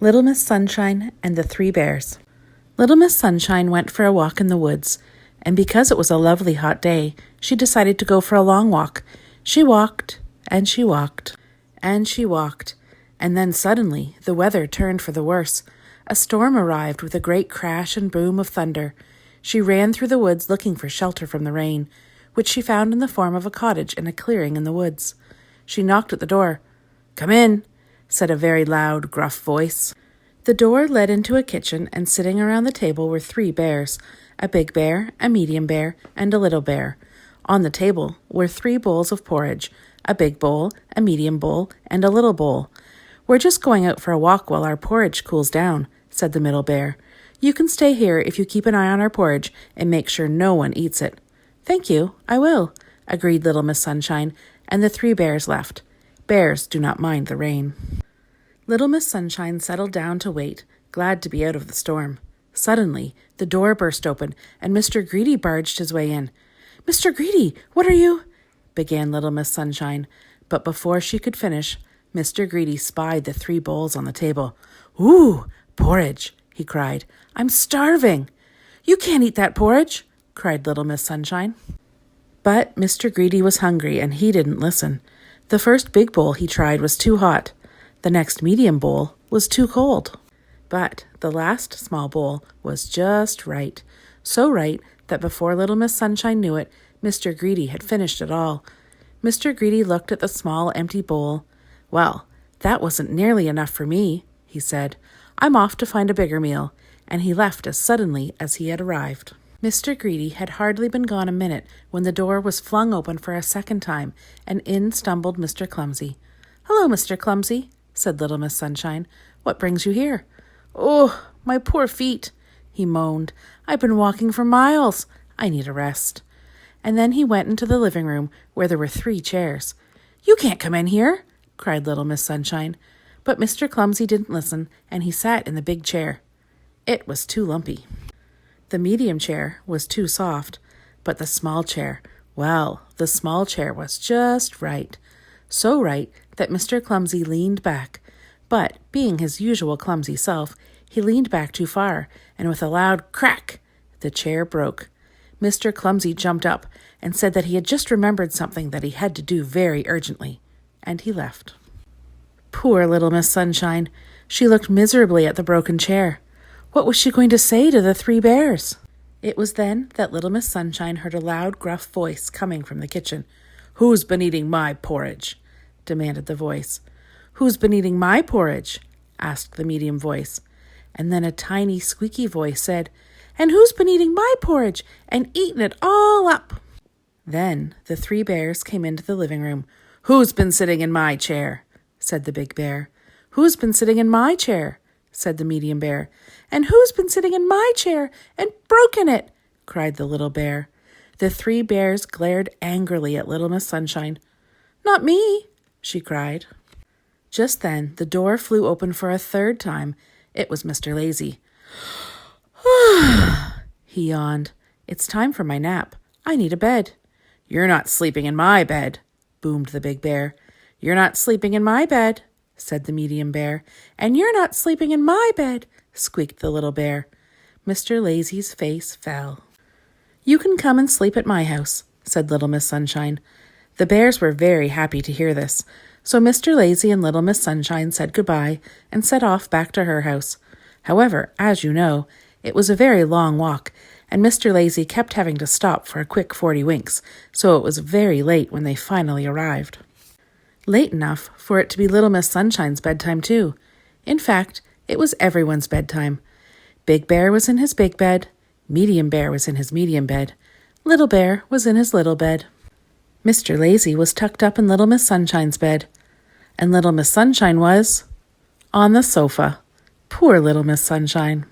Little Miss Sunshine and the Three Bears. Little Miss Sunshine went for a walk in the woods, and because it was a lovely hot day, she decided to go for a long walk. She walked, and she walked, and she walked, and then suddenly the weather turned for the worse. A storm arrived with a great crash and boom of thunder. She ran through the woods looking for shelter from the rain, which she found in the form of a cottage in a clearing in the woods. She knocked at the door. "Come in," said a very loud, gruff voice. The door led into a kitchen, and sitting around the table were three bears, a big bear, a medium bear, and a little bear. On the table were 3 bowls of porridge, a big bowl, a medium bowl, and a little bowl. "We're just going out for a walk while our porridge cools down," said the middle bear. "You can stay here if you keep an eye on our porridge and make sure no one eats it." "Thank you, I will," agreed Little Miss Sunshine, and the 3 bears left. Bears do not mind the rain. Little Miss Sunshine settled down to wait, glad to be out of the storm. Suddenly, the door burst open, and Mr. Greedy barged his way in. "Mr. Greedy, what are you—" began Little Miss Sunshine, but before she could finish, Mr. Greedy spied the 3 bowls on the table. "Ooh, porridge!" he cried. "I'm starving!" "You can't eat that porridge!" cried Little Miss Sunshine. But Mr. Greedy was hungry, and he didn't listen. The first big bowl he tried was too hot. The next medium bowl was too cold. But the last small bowl was just right. So right that before Little Miss Sunshine knew it, Mr. Greedy had finished it all. Mr. Greedy looked at the small empty bowl. "Well, that wasn't nearly enough for me," he said. "I'm off to find a bigger meal," and he left as suddenly as he had arrived. Mr. Greedy had hardly been gone a minute when the door was flung open for a second time, and in stumbled Mr. Clumsy. "Hello, Mr. Clumsy," said Little Miss Sunshine. "What brings you here?" "Oh, my poor feet," he moaned. "I've been walking for miles. I need a rest." And then he went into the living room where there were 3 chairs. "You can't come in here," cried Little Miss Sunshine. But Mr. Clumsy didn't listen, and he sat in the big chair. It was too lumpy. The medium chair was too soft, but the small chair, well, the small chair was just right. So right that Mr. Clumsy leaned back, but being his usual clumsy self, he leaned back too far, and with a loud crack, the chair broke. Mr. Clumsy jumped up and said that he had just remembered something that he had to do very urgently, and he left. Poor Little Miss Sunshine! She looked miserably at the broken chair. What was she going to say to the 3 bears? It was then that Little Miss Sunshine heard a loud, gruff voice coming from the kitchen. "Who's been eating my porridge?" demanded the voice. "Who's been eating my porridge?" asked the medium voice. And then a tiny, squeaky voice said, "And who's been eating my porridge and eaten it all up?" Then the 3 bears came into the living room. "Who's been sitting in my chair?" said the big bear. "Who's been sitting in my chair?" said the medium bear. "And who's been sitting in my chair and broken it?" cried the little bear. The 3 bears glared angrily at Little Miss Sunshine. "Not me," she cried. Just then the door flew open for a 3rd time. It was Mr. Lazy. He yawned. "It's time for my nap. I need a bed." "You're not sleeping in my bed," boomed the big bear. "You're not sleeping in my bed," said the medium bear. "And you're not sleeping in my bed," squeaked the little bear. Mr. Lazy's face fell. "You can come and sleep at my house," said Little Miss Sunshine. The bears were very happy to hear this, so Mr. Lazy and Little Miss Sunshine said goodbye and set off back to her house. However, as you know, it was a very long walk, and Mr. Lazy kept having to stop for a quick 40 winks, so it was very late when they finally arrived. Late enough for it to be Little Miss Sunshine's bedtime too. In fact, it was everyone's bedtime. Big Bear was in his big bed, Medium Bear was in his medium bed, Little Bear was in his little bed. Mr. Lazy was tucked up in Little Miss Sunshine's bed, and Little Miss Sunshine was on the sofa. Poor Little Miss Sunshine.